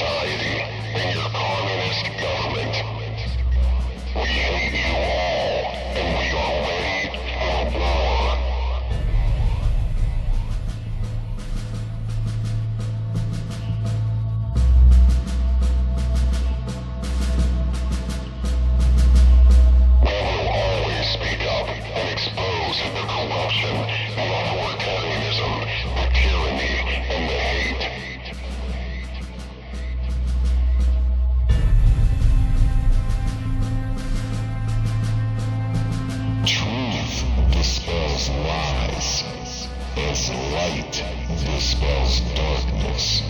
society and your communist government. We hate you all, and we are ready for war. We will always speak up and expose the corruption, the authoritarianism, the tyranny, and the hate. Truth dispels lies, as light dispels darkness.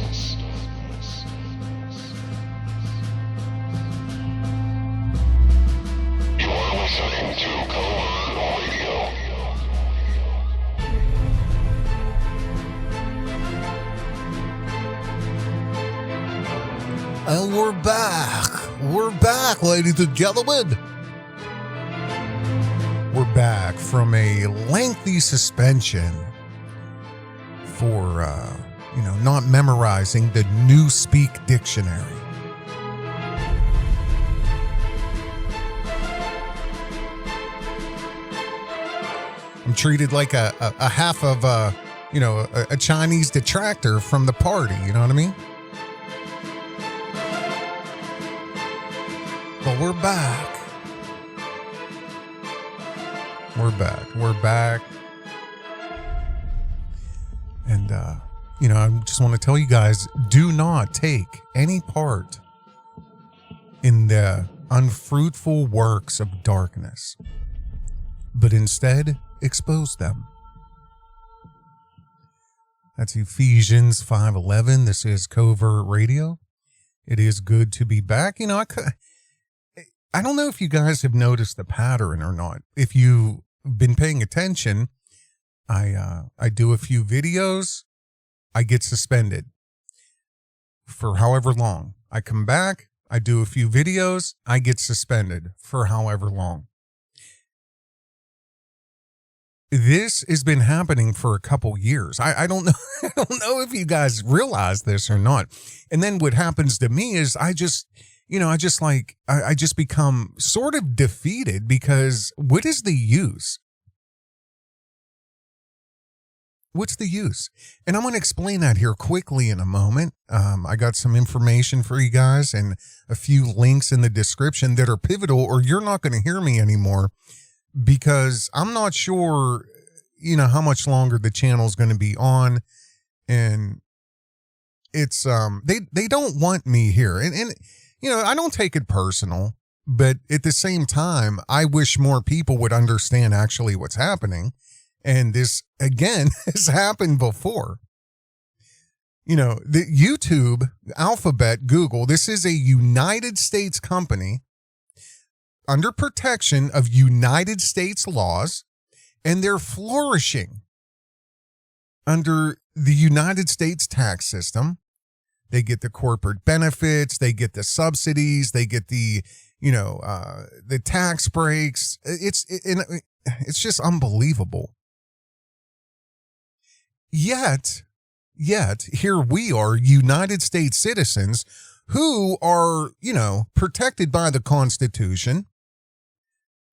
You are listening to Covert Radio. And we're back. We're back, ladies and gentlemen. We're back from a lengthy suspension for, not memorizing the Newspeak dictionary. I'm treated like a half of, a Chinese detractor from the party. You know what I mean? But we're back. We're back. And, I just want to tell you guys, do not take any part in the unfruitful works of darkness, but instead expose them. That's Ephesians 5:11. This is Covert Radio. It is good to be back. I don't know if you guys have noticed the pattern or not. If you've been paying attention, I do a few videos, I get suspended for however long. I come back, I do a few videos, I get suspended for however long. This has been happening for a couple years. I don't know. I don't know if you guys realize this or not. And then what happens to me is I just become sort of defeated, because what is the use? What's the use? And I'm going to explain that here quickly in a moment. I got some information for you guys and a few links in the description that are pivotal, or you're not going to hear me anymore, because I'm not sure, how much longer the channel is going to be on. And it's, they don't want me here. And I don't take it personal, but at the same time, I wish more people would understand actually what's happening. And this, again, has happened before. The YouTube, Alphabet, Google, this is a United States company under protection of United States laws, and they're flourishing under the United States tax system. They get the corporate benefits, they get the subsidies, they get the tax breaks. It's just unbelievable. Yet here we are, United States citizens who are, protected by the Constitution.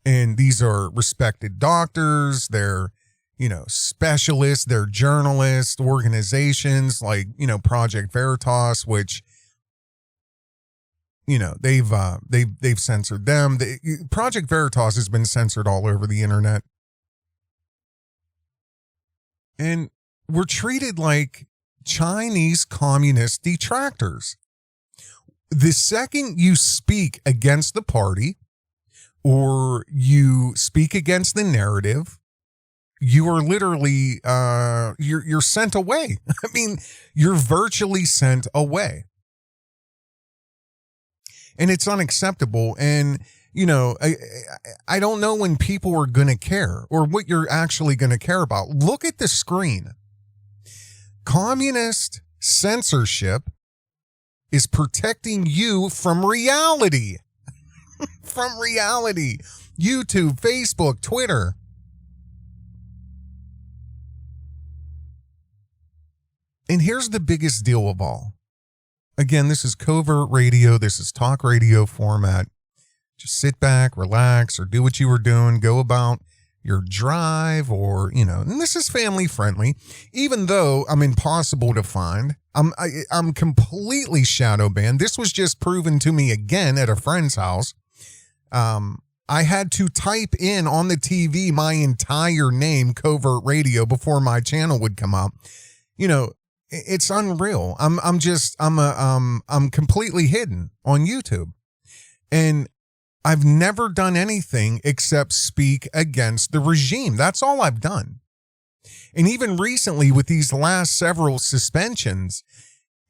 And these are respected doctors, they're, specialists, they're journalists, organizations like, Project Veritas, which, they've censored them. Project Veritas has been censored all over the internet. And we're treated like Chinese communist detractors. The second you speak against the party, or you speak against the narrative, you are literally, you're sent away. I mean, you're virtually sent away. And it's unacceptable. And, I don't know when people are going to care, or what you're actually going to care about. Look at the screen. Communist censorship is protecting you from reality. From reality. YouTube, Facebook, Twitter. And here's the biggest deal of all. Again, this is Covert Radio. This is talk radio format. Just sit back, relax, or do what you were doing. Go about your drive, or, and this is family friendly, even though I'm impossible to find. I'm completely shadow banned. This was just proven to me again at a friend's house. I had to type in on the TV my entire name, Covert Radio, before my channel would come up. It's unreal. I'm completely hidden on YouTube, and I've never done anything except speak against the regime. That's all I've done. And even recently with these last several suspensions,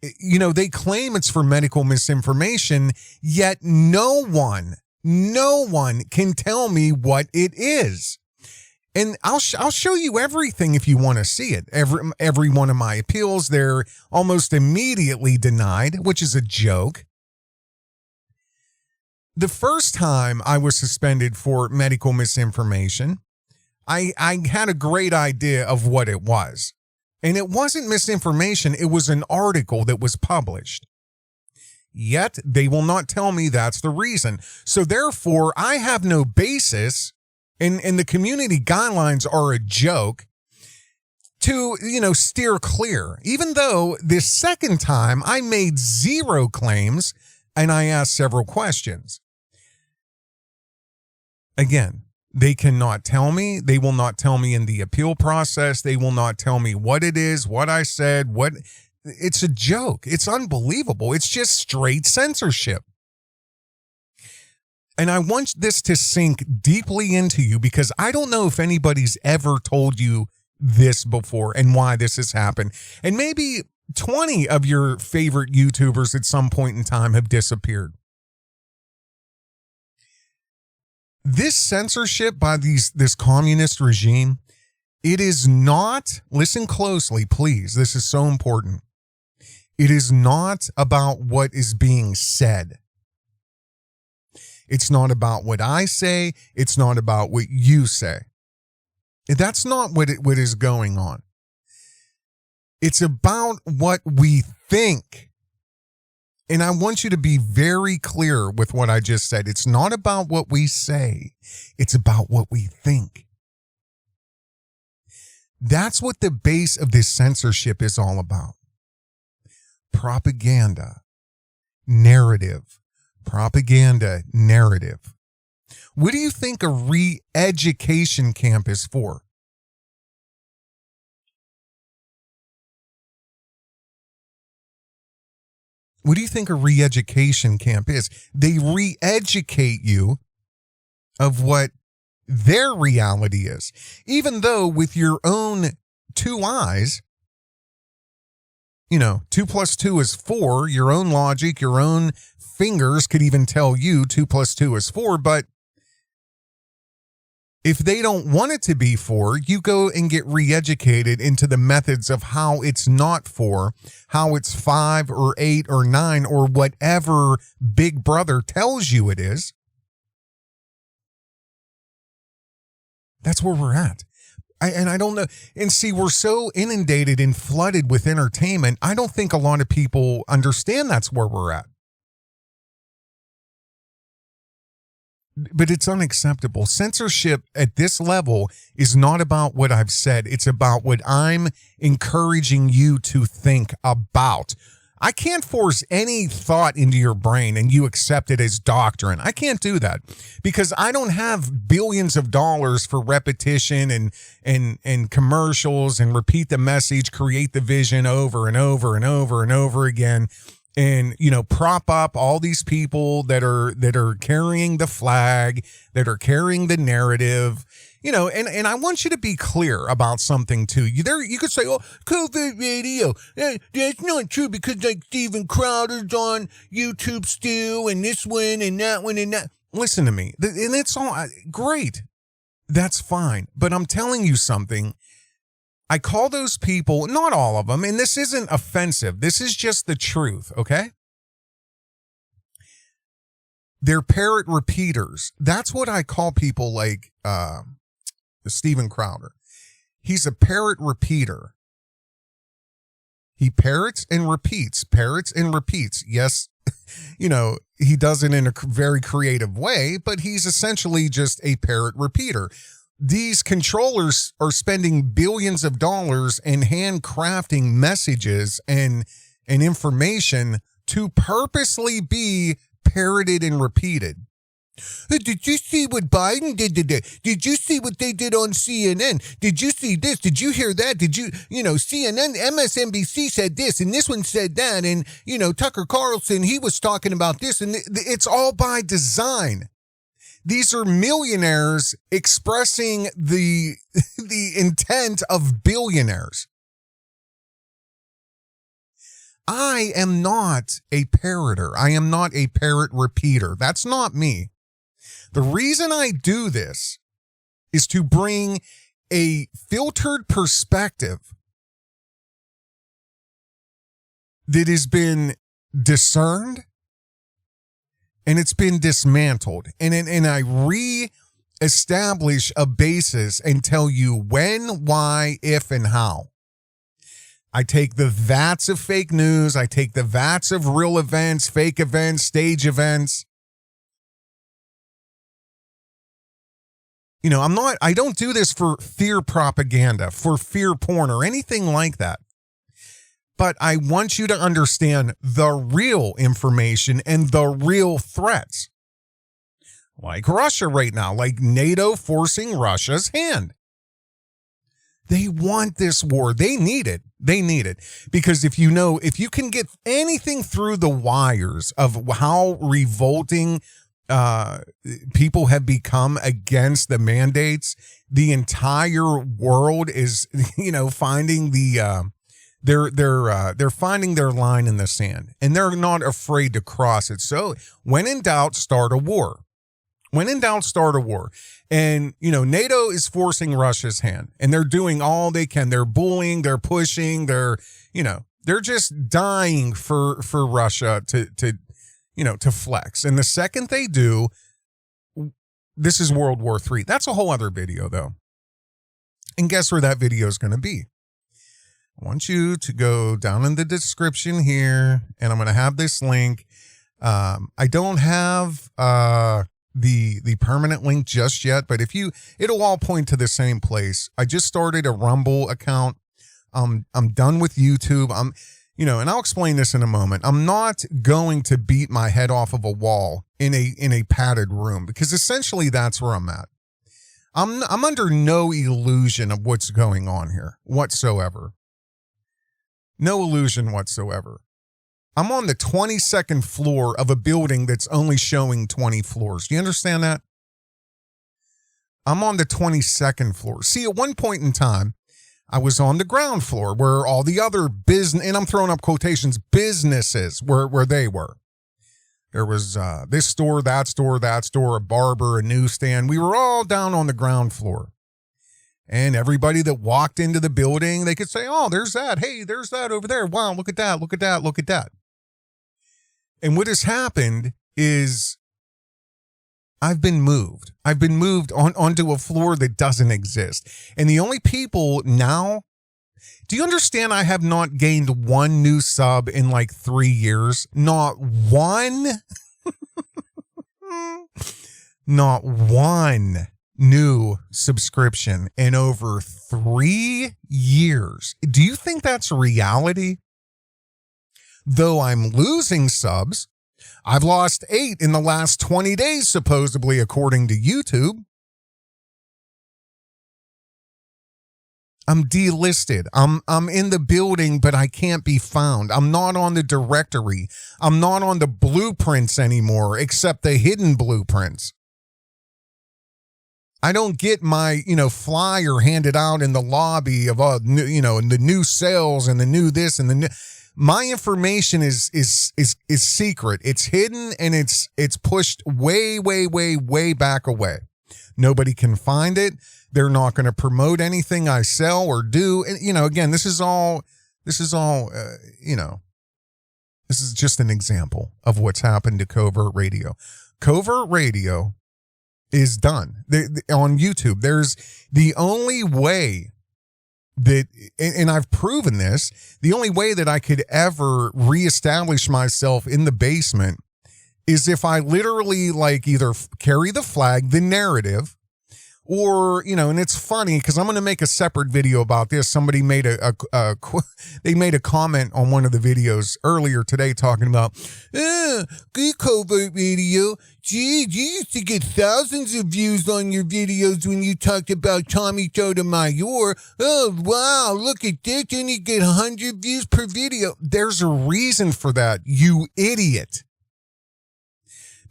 they claim it's for medical misinformation, yet no one can tell me what it is. And I'll show you everything if you want to see it. Every one of my appeals, they're almost immediately denied, which is a joke. The first time I was suspended for medical misinformation, I had a great idea of what it was. And it wasn't misinformation, it was an article that was published. Yet they will not tell me that's the reason. So therefore, I have no basis, and the community guidelines are a joke, to, steer clear. Even though this second time I made 0 claims and I asked several questions. Again, they cannot tell me. They will not tell me in the appeal process. They will not tell me what it is, what I said, it's a joke. It's unbelievable. It's just straight censorship. And I want this to sink deeply into you, because I don't know if anybody's ever told you this before and why this has happened. And maybe 20 of your favorite YouTubers at some point in time have disappeared. This censorship by this communist regime, it is not, listen closely, please, this is so important. It is not about what is being said. It's not about what I say. It's not about what you say. That's not what is going on. It's about what we think. And I want you to be very clear with what I just said. It's not about what we say. It's about what we think. That's what the base of this censorship is all about. Propaganda, narrative, propaganda, narrative. What do you think a re-education camp is for? What do you think a re-education camp is? They re-educate you of what their reality is. Even though with your own 2 eyes, 2 plus 2 is 4, your own logic, your own fingers could even tell you 2 plus 2 is 4, but if they don't want it to be 4, you go and get re-educated into the methods of how it's not 4, how it's 5 or 8 or 9 or whatever Big Brother tells you it is. That's where we're at. I don't know. And see, we're so inundated and flooded with entertainment. I don't think a lot of people understand that's where we're at. But it's unacceptable. Censorship at this level is not about what I've said. It's about what I'm encouraging you to think about. I can't force any thought into your brain and you accept it as doctrine. I can't do that because I don't have billions of dollars for repetition and commercials and repeat the message, create the vision over and over and over and over again. And, prop up all these people that are carrying the flag, that are carrying the narrative, and I want you to be clear about something too. You could say, oh, Covert Radio. That's not true because like Steven Crowder's on YouTube still and this one and that one and that. Listen to me. And it's all great. That's fine. But I'm telling you something. I call those people, not all of them, and this isn't offensive. This is just the truth, okay? They're parrot repeaters. That's what I call people like Steven Crowder. He's a parrot repeater. He parrots and repeats. Yes, he does it in a very creative way, but he's essentially just a parrot repeater. These controllers are spending billions of dollars in handcrafting messages and information to purposely be parroted and repeated. Did you see what Biden did today? Did you see what they did on CNN? Did you see this? Did you hear that? Did you, CNN, MSNBC said this, and this one said that, and, Tucker Carlson, he was talking about this, and it's all by design. These are millionaires expressing the intent of billionaires. I am not a parroter. I am not a parrot repeater. That's not me. The reason I do this is to bring a filtered perspective that has been discerned and it's been dismantled. And I re-establish a basis and tell you when, why, if, and how. I take the vats of fake news. I take the vats of real events, fake events, stage events. I don't do this for fear propaganda, for fear porn or anything like that. But I want you to understand the real information and the real threats. Like Russia right now, like NATO forcing Russia's hand. They want this war. They need it. Because if you can get anything through the wires of how revolting people have become against the mandates, the entire world is, finding they're finding their line in the sand, and they're not afraid to cross it. So when in doubt, start a war. And, NATO is forcing Russia's hand, and they're doing all they can. They're bullying, they're pushing, they're just dying for Russia to flex. And the second they do, this is World War III. That's a whole other video, though. And guess where that video is going to be? I want you to go down in the description here, and I'm going to have this link. I don't have the permanent link just yet, but it'll all point to the same place. I just started a Rumble account. I'm done with YouTube. And I'll explain this in a moment. I'm not going to beat my head off of a wall in a padded room, because essentially that's where I'm at. I'm under no illusion of what's going on here whatsoever. No illusion whatsoever. I'm on the 22nd floor of a building that's only showing 20 floors. Do you understand that? I'm on the 22nd floor. See, at one point in time, I was on the ground floor where all the other business, and I'm throwing up quotations, businesses where they were. There was this store, that store, a barber, a newsstand. We were all down on the ground floor. And everybody that walked into the building, they could say, oh, there's that. Hey, there's that over there. Wow, look at that, look at that, look at that. And what has happened is I've been moved. I've been moved onto a floor that doesn't exist. And the only people now, do you understand I have not gained one new sub in like 3 years? Not one. Not one new subscription in over 3 years. Do you think that's reality? Though I'm losing subs, I've lost 8 in the last 20 days, supposedly, according to YouTube. I'm delisted. I'm in the building, but I can't be found. I'm not on the directory. I'm not on the blueprints anymore, except the hidden blueprints. I don't get my, flyer handed out in the lobby of, the new sales and the new this and the new. My information is secret. It's hidden, and it's pushed way, way, way, way back away. Nobody can find it. They're not going to promote anything I sell or do. And, again, this is just an example of what's happened to Covert Radio. Covert Radio is done on YouTube. There's the only way that, and I've proven this, the only way that I could ever reestablish myself in the basement is if I literally like either carry the flag, the narrative, or, you know, and it's funny because I'm going to make a separate video about this. Somebody made they made a comment on one of the videos earlier today talking about, good Covert Radio. Gee, you used to get thousands of views on your videos when you talked about Tommy Sotomayor. Oh, wow, look at this. And you get 100 views per video. There's a reason for that, you idiot.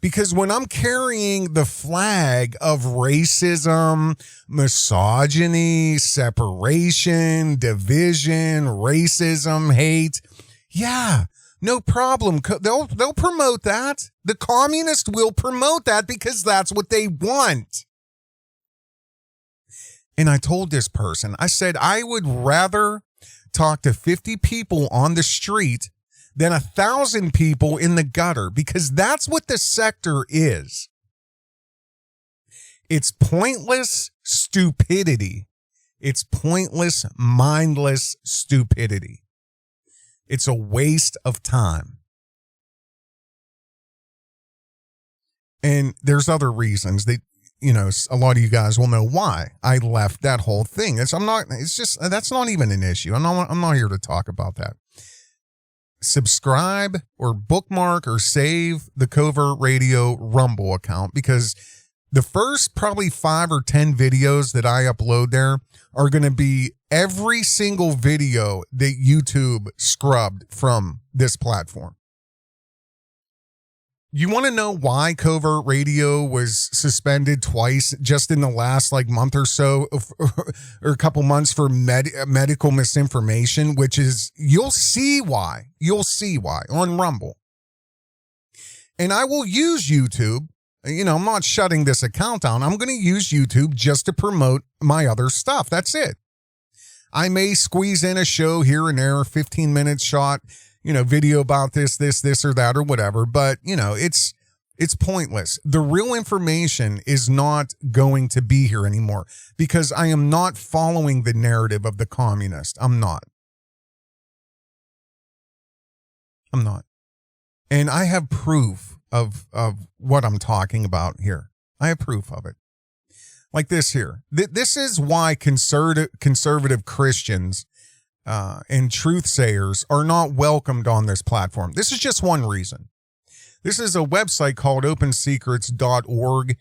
Because when I'm carrying the flag of racism, misogyny, separation, division, racism, hate, yeah, no problem. They'll promote that. The communists will promote that because that's what they want. And I told this person, I said, I would rather talk to 50 people on the street than 1,000 people in the gutter, because that's what the sector is. It's pointless stupidity. It's pointless, mindless stupidity. It's a waste of time. And there's other reasons that, you know, a lot of you guys will know why I left that whole thing. That's not even an issue. I'm not here to talk about that. Subscribe or bookmark or save the Covert Radio Rumble account, because the first probably 5 or 10 videos that I upload there are going to be every single video that YouTube scrubbed from this platform. You want to know why Covert Radio was suspended twice just in the last like month or so, or a couple months for medical misinformation, which is, you'll see why on Rumble. And I will use YouTube. You know, I'm not shutting this account down. I'm going to use YouTube just to promote my other stuff. That's it. I may squeeze in a show here and there, 15 minutes shot, you know, video about this or that or whatever. But, you know, it's pointless. The real information is not going to be here anymore because I am not following the narrative of the communist. I'm not. And I have proof of what I'm talking about here. I have proof of it. Like this here. This is why conservative Christians and truth sayers are not welcomed on this platform. This is just one reason. This is a website called opensecrets.org.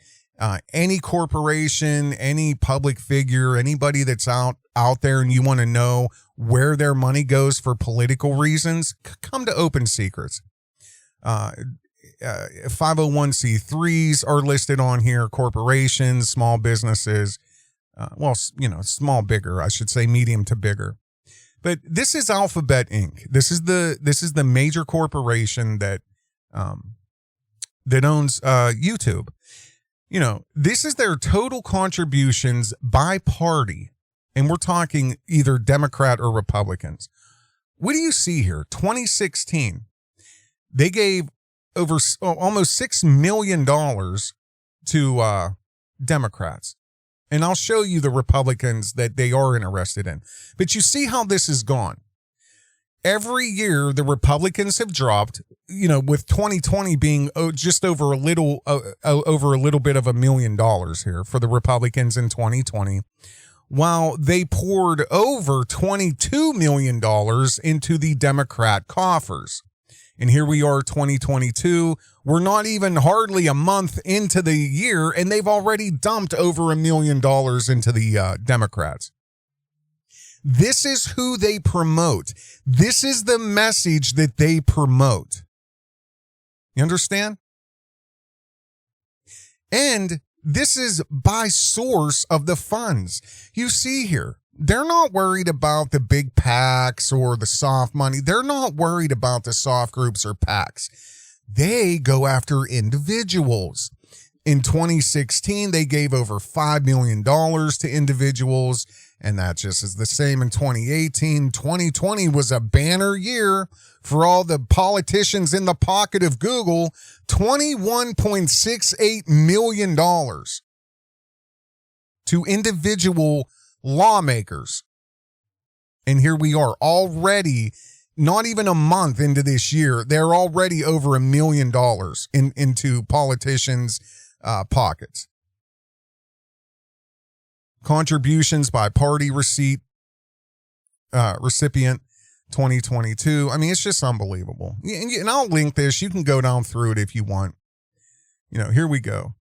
Any corporation, any public figure, anybody that's out there and you want to know where their money goes for political reasons, come to Open Secrets. 501c3s are listed on here, corporations, small businesses, small, bigger, I should say, medium to bigger. But this is Alphabet Inc. This is the major corporation that owns YouTube. You know, this is their total contributions by party, and we're talking either Democrat or Republicans. What do you see here? 2016, they gave over almost $6 million to Democrats. And I'll show you the Republicans that they are interested in. But you see how this has gone. Every year, the Republicans have dropped, you know, with 2020 being just over a little bit of $1 million here for the Republicans in 2020, while they poured over $22 million into the Democrat coffers. And here we are, 2022. We're not even hardly a month into the year, and they've already dumped over $1 million into the Democrats. This is who they promote. This is the message that they promote. You understand? And this is by source of the funds. You see here, they're not worried about the big PACs or the soft money. They're not worried about the soft groups or PACs. They go after individuals. In 2016, they gave over $5 million to individuals, and that just is the same in 2018. 2020 was a banner year for all the politicians in the pocket of Google. $21.68 million to individual lawmakers. And here we are already, not even a month into this year, they're already over $1 million into politicians' pockets. Contributions by party recipient 2022. I mean, it's just unbelievable. And I'll link this. You can go down through it if you want. Here we go.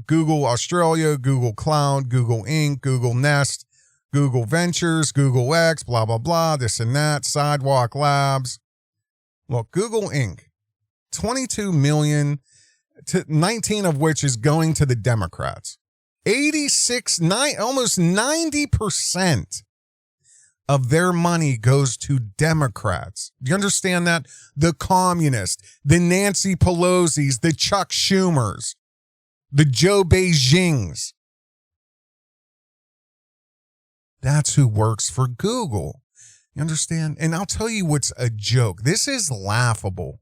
Google Australia, Google Cloud, Google Inc., Google Nest, Google Ventures, Google X, blah, blah, blah, this and that, Sidewalk Labs. Look, Google Inc., 22 million, to 19 of which is going to the Democrats. 9, almost 90% of their money goes to Democrats. Do you understand that? The communists, the Nancy Pelosi's, the Chuck Schumers, the Joe Beijings. That's who works for Google. You understand? And I'll tell you what's a joke. This is laughable.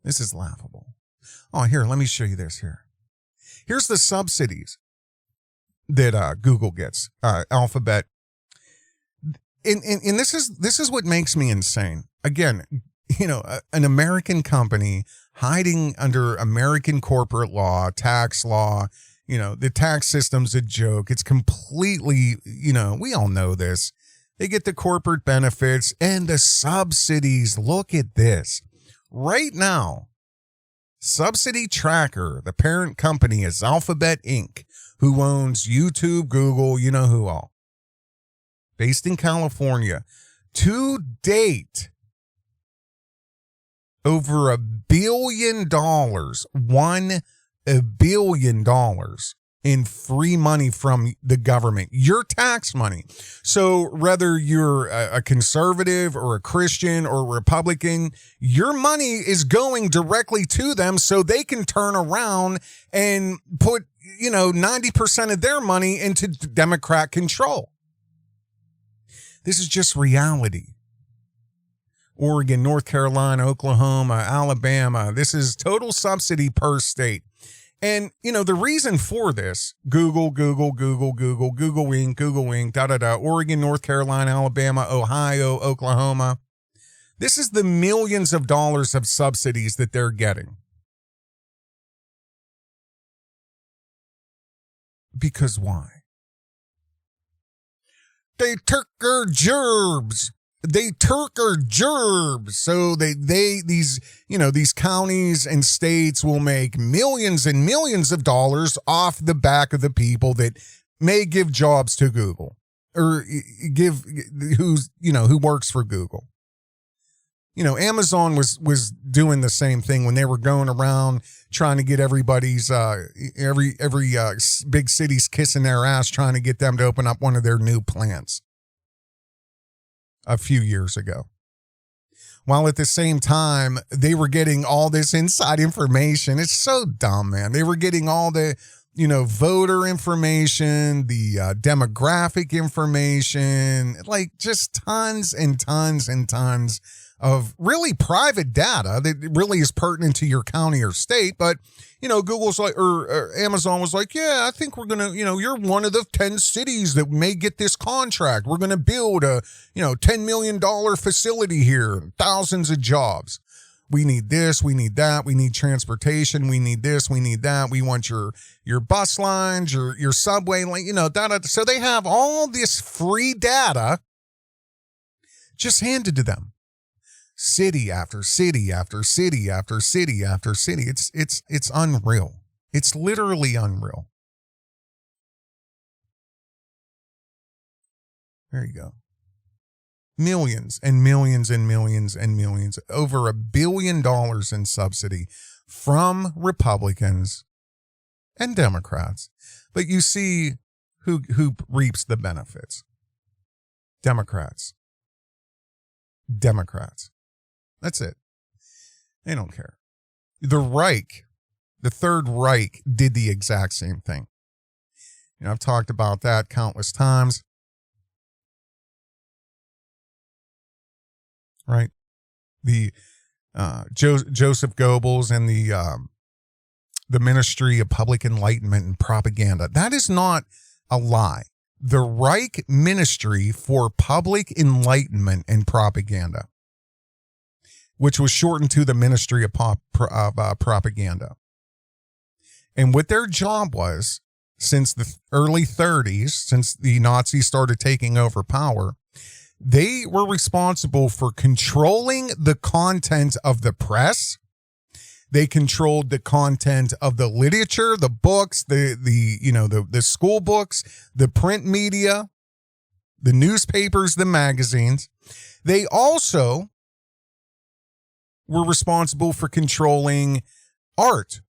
This is laughable. Oh, here, let me show you this here. Here's the subsidies that Google gets, Alphabet. And this is what makes me insane. Again, an American company hiding under American corporate law, tax law. The tax system's a joke. It's completely, we all know this. They get the corporate benefits and the subsidies. Look at this. Right now, Subsidy Tracker, the parent company, is Alphabet Inc., who owns YouTube, Google, you know who all. Based in California. To date, over $1 billion, $1 billion in free money from the government, your tax money. So whether you're a conservative or a Christian or a Republican, your money is going directly to them so they can turn around and put, 90% of their money into Democrat control. This is just reality. Oregon, North Carolina, Oklahoma, Alabama. This is total subsidy per state. And, the reason for this, Google Inc., Oregon, North Carolina, Alabama, Ohio, Oklahoma. This is the millions of dollars of subsidies that they're getting. Because why? They took our gerbs. So these counties and states will make millions and millions of dollars off the back of the people that may give jobs to Google or who works for Google. Amazon was doing the same thing when they were going around trying to get everybody's every big city's kissing their ass, trying to get them to open up one of their new plants a few years ago. While at the same time, they were getting all this inside information. It's so dumb, man. They were getting all the, voter information, the demographic information, like just tons and tons and tons of really private data that really is pertinent to your county or state. But, Google's like, or Amazon was like, yeah, I think we're going to, you're one of the 10 cities that may get this contract. We're going to build a, $10 million facility here, thousands of jobs. We need this, we need that, we need transportation, we need this, we need that. We want your bus lines, your subway, data. So they have all this free data just handed to them. City after city after city after city after city. It's unreal. It's literally unreal. There you go. Millions and millions and millions and millions. Over $1 billion in subsidy from Republicans and Democrats. But you see who reaps the benefits. Democrats. That's it. They don't care. The Reich, the Third Reich, did the exact same thing. I've talked about that countless times. Right? The Joseph Goebbels and the Ministry of Public Enlightenment and Propaganda. That is not a lie. the Reich Ministry for Public Enlightenment and Propaganda, which was shortened to the Ministry of Propaganda. And what their job was, since the early 30s, since the Nazis started taking over power, they were responsible for controlling the content of the press. They controlled the content of the literature, the books, the school books, the print media, the newspapers, the magazines. They also were responsible for controlling art,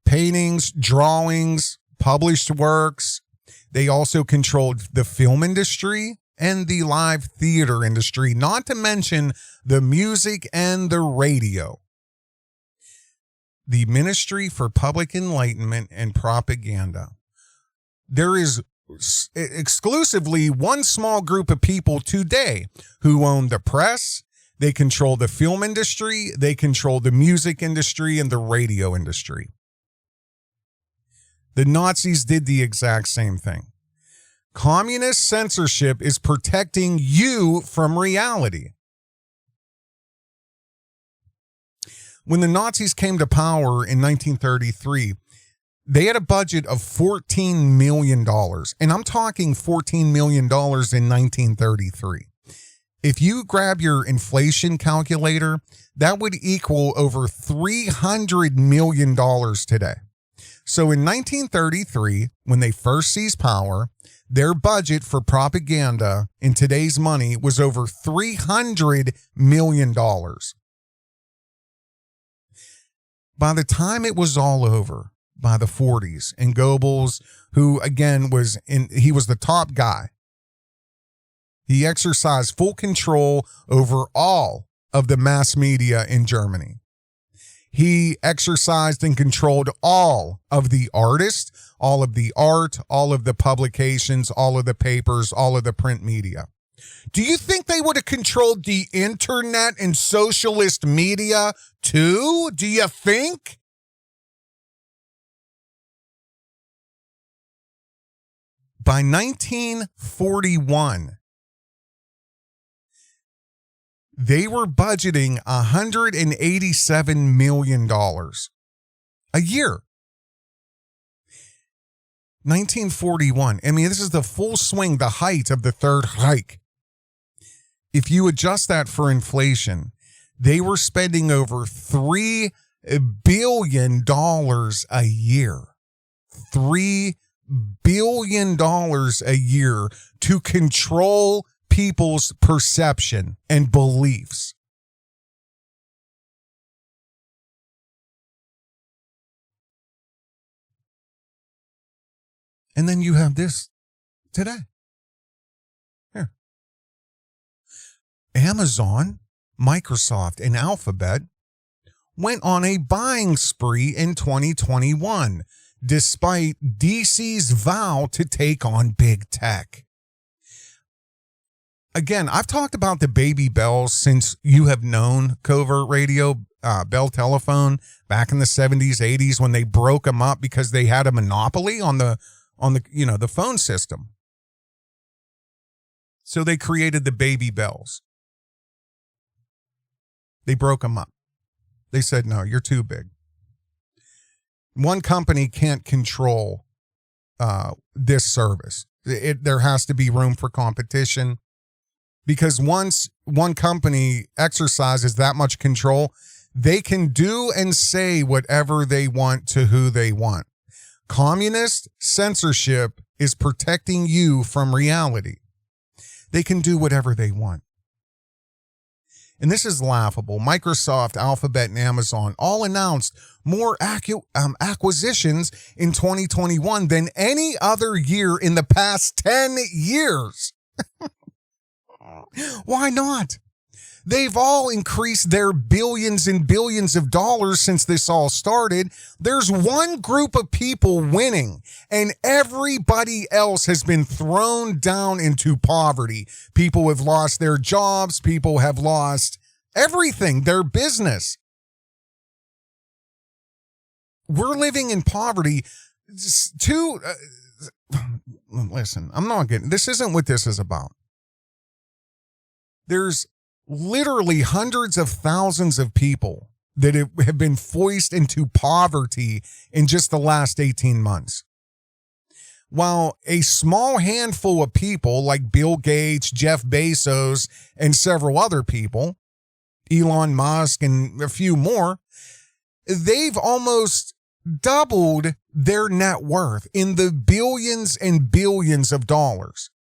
paintings, drawings, published works. They also controlled the film industry and the live theater industry, not to mention the music and the radio. The Ministry for Public Enlightenment and Propaganda. There is exclusively one small group of people today who own the press. They control the film industry. They control the music industry and the radio industry. The Nazis did the exact same thing. Communist censorship is protecting you from reality. When the Nazis came to power in 1933, they had a budget of $14 million. And I'm talking $14 million in 1933. If you grab your inflation calculator, that would equal over $300 million today. So in 1933, when they first seized power, their budget for propaganda in today's money was over $300 million. By the time it was all over, by the 40s, and Goebbels, who again he was the top guy, he exercised full control over all of the mass media in Germany. He exercised and controlled all of the artists, all of the art, all of the publications, all of the papers, all of the print media. Do you think they would have controlled the internet and socialist media too? Do you think? By 1941, they were budgeting $187 million a year. 1941. I mean, this is the full swing, the height of the Third Reich. If you adjust that for inflation, they were spending over $3 billion a year. $3 billion a year to control people's perception and beliefs. And then you have this today. Here. Amazon, Microsoft, and Alphabet went on a buying spree in 2021, despite DC's vow to take on big tech. Again, I've talked about the baby bells since you have known Covert Radio, Bell Telephone, back in the 70s, 80s, when they broke them up because they had a monopoly on the phone system. So they created the baby bells. They broke them up. They said, no, you're too big. One company can't control this service. There has to be room for competition. Because once one company exercises that much control, they can do and say whatever they want to who they want. Communist censorship is protecting you from reality. They can do whatever they want. And this is laughable. Microsoft, Alphabet, and Amazon all announced more acquisitions in 2021 than any other year in the past 10 years. Why not? They've all increased their billions and billions of dollars since this all started. There's one group of people winning, and everybody else has been thrown down into poverty. People have lost their jobs. People have lost everything, their business. We're living in poverty. Listen, I'm not getting, this isn't what this is about. There's literally hundreds of thousands of people that have been forced into poverty in just the last 18 months. While a small handful of people like Bill Gates, Jeff Bezos, and several other people, Elon Musk and a few more, they've almost doubled their net worth in the billions and billions of dollars.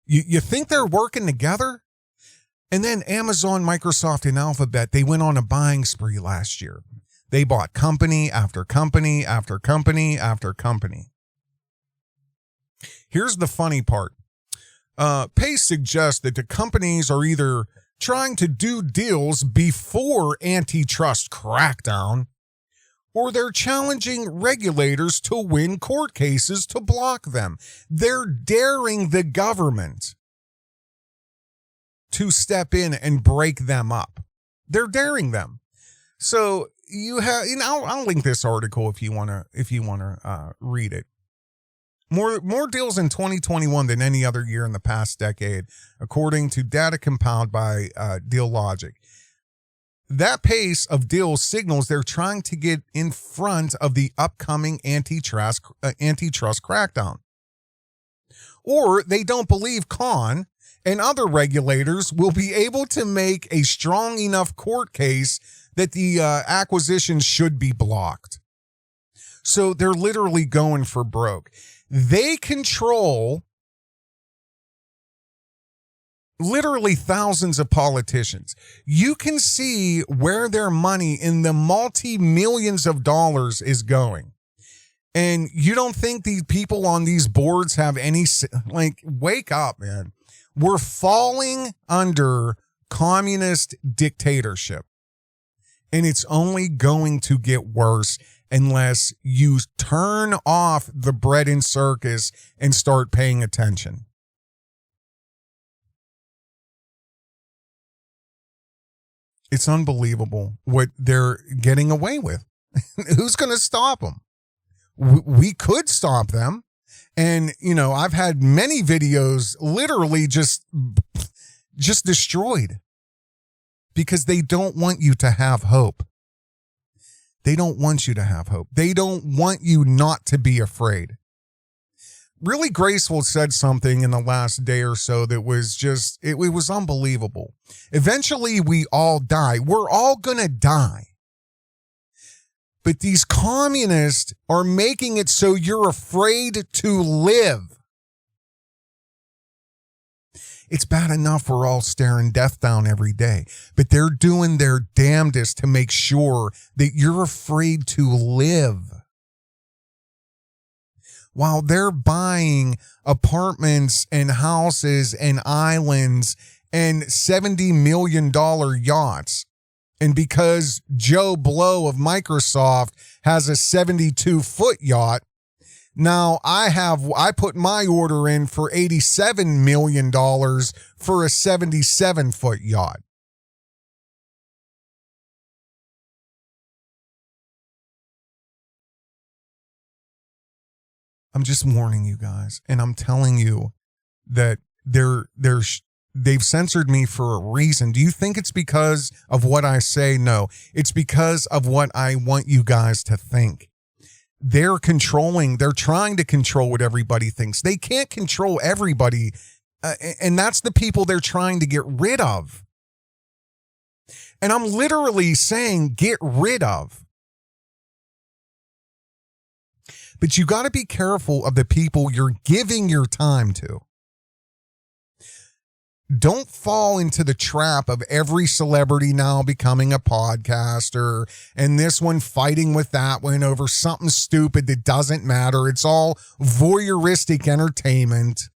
You think they're working together? And then Amazon, Microsoft, and Alphabet, they went on a buying spree last year. They bought company after company after company after company. Here's the funny part. Pace suggests that the companies are either trying to do deals before antitrust crackdown, or they're challenging regulators to win court cases to block them. They're daring the government to step in and break them up. They're daring them. So you have, I'll link this article if you want to read it. More deals in 2021 than any other year in the past decade, according to data compiled by Deal Logic. That pace of deals signals they're trying to get in front of the upcoming antitrust crackdown. Or they don't believe Khan and other regulators will be able to make a strong enough court case that the acquisition should be blocked. So they're literally going for broke. They control literally thousands of politicians. You can see where their money in the multi-millions of dollars is going. And you don't think these people on these boards have any, wake up, man. We're falling under communist dictatorship. And it's only going to get worse unless you turn off the bread and circus and start paying attention. It's unbelievable what they're getting away with. Who's going to stop them? We could stop them. And, I've had many videos literally just destroyed because they don't want you to have hope. They don't want you to have hope. They don't want you not to be afraid. Really Graceful said something in the last day or so that was just, it was unbelievable. Eventually we all die. We're all going to die. But these communists are making it so you're afraid to live. It's bad enough we're all staring death down every day, but they're doing their damnedest to make sure that you're afraid to live. While they're buying apartments and houses and islands and $70 million yachts. And because Joe Blow of Microsoft has a 72-foot yacht, now I put my order in for $87 million for a 77-foot yacht. I'm just warning you guys, and I'm telling you that they've censored me for a reason. Do you think it's because of what I say? No, it's because of what I want you guys to think. They're trying to control what everybody thinks. They can't control everybody, and that's the people they're trying to get rid of. And I'm literally saying get rid of. But you got to be careful of the people you're giving your time to. Don't fall into the trap of every celebrity now becoming a podcaster and this one fighting with that one over something stupid that doesn't matter. It's all voyeuristic entertainment.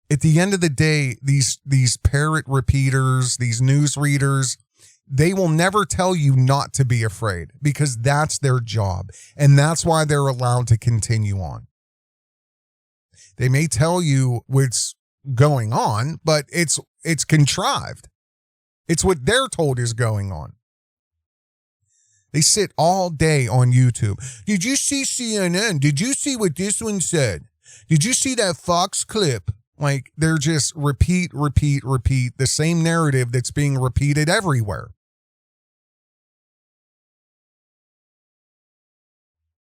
At the end of the day, these parrot repeaters, these news readers, they will never tell you not to be afraid because that's their job. And that's why they're allowed to continue on. They may tell you what's going on, but it's contrived. It's what they're told is going on. They sit all day on YouTube. Did you see CNN? Did you see what this one said? Did you see that Fox clip? Like, they're just repeat the same narrative that's being repeated everywhere.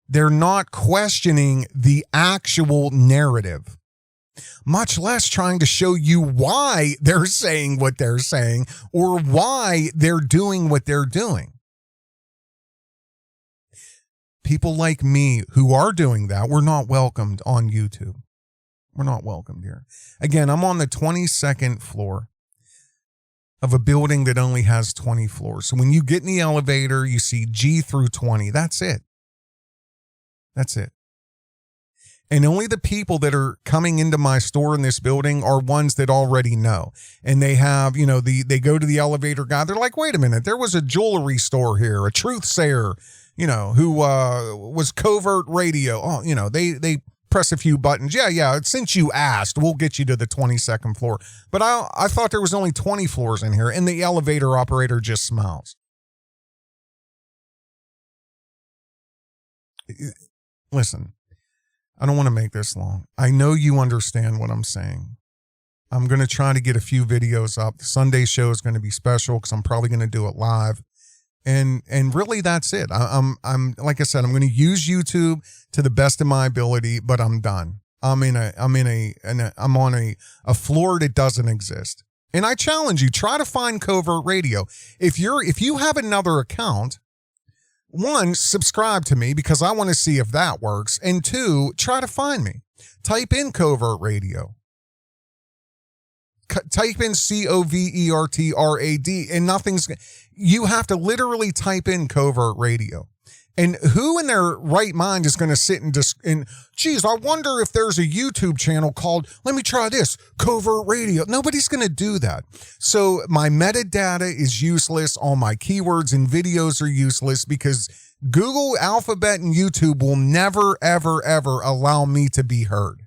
They're not questioning the actual narrative, much less trying to show you why they're saying what they're saying or why they're doing what they're doing. People like me who are doing that, we're not welcomed on YouTube. We're not welcomed here. Again, I'm on the 22nd floor of a building that only has 20 floors. So when you get in the elevator, you see G through 20. That's it. That's it. And only the people that are coming into my store in this building are ones that already know. And they have, they go to the elevator guy. They're like, wait a minute, there was a jewelry store here, a truth sayer, who was Covert Radio. Oh, they press a few buttons. Yeah. Since you asked, we'll get you to the 22nd floor. But I thought there was only 20 floors in here. And the elevator operator just smiles. Listen, I don't want to make this long. I know you understand what I'm saying. I'm going to try to get a few videos up. The Sunday show is going to be special because I'm probably going to do it live. And really that's it. I'm like I said, I'm going to use YouTube to the best of my ability, but I'm done. I'm on a floor that doesn't exist. And I challenge you, try to find Covert Radio. If you have another account, one, subscribe to me because I want to see if that works. And two, try to find me. Type in Covert Radio. Type in COVERTRAD and nothing's. You have to literally type in Covert Radio. And who in their right mind is going to sit and geez, I wonder if there's a YouTube channel called, let me try this, Covert Radio. Nobody's going to do that. So my metadata is useless. All my keywords and videos are useless because Google, Alphabet, and YouTube will never, ever, ever allow me to be heard.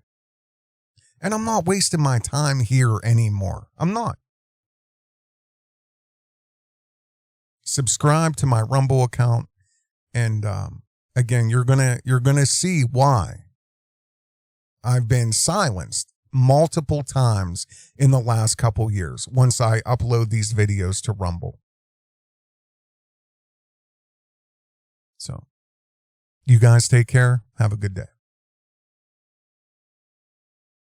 And I'm not wasting my time here anymore. I'm not. Subscribe to my Rumble account. And again, you're gonna see why I've been silenced multiple times in the last couple years once I upload these videos to Rumble. So, you guys take care. Have a good day.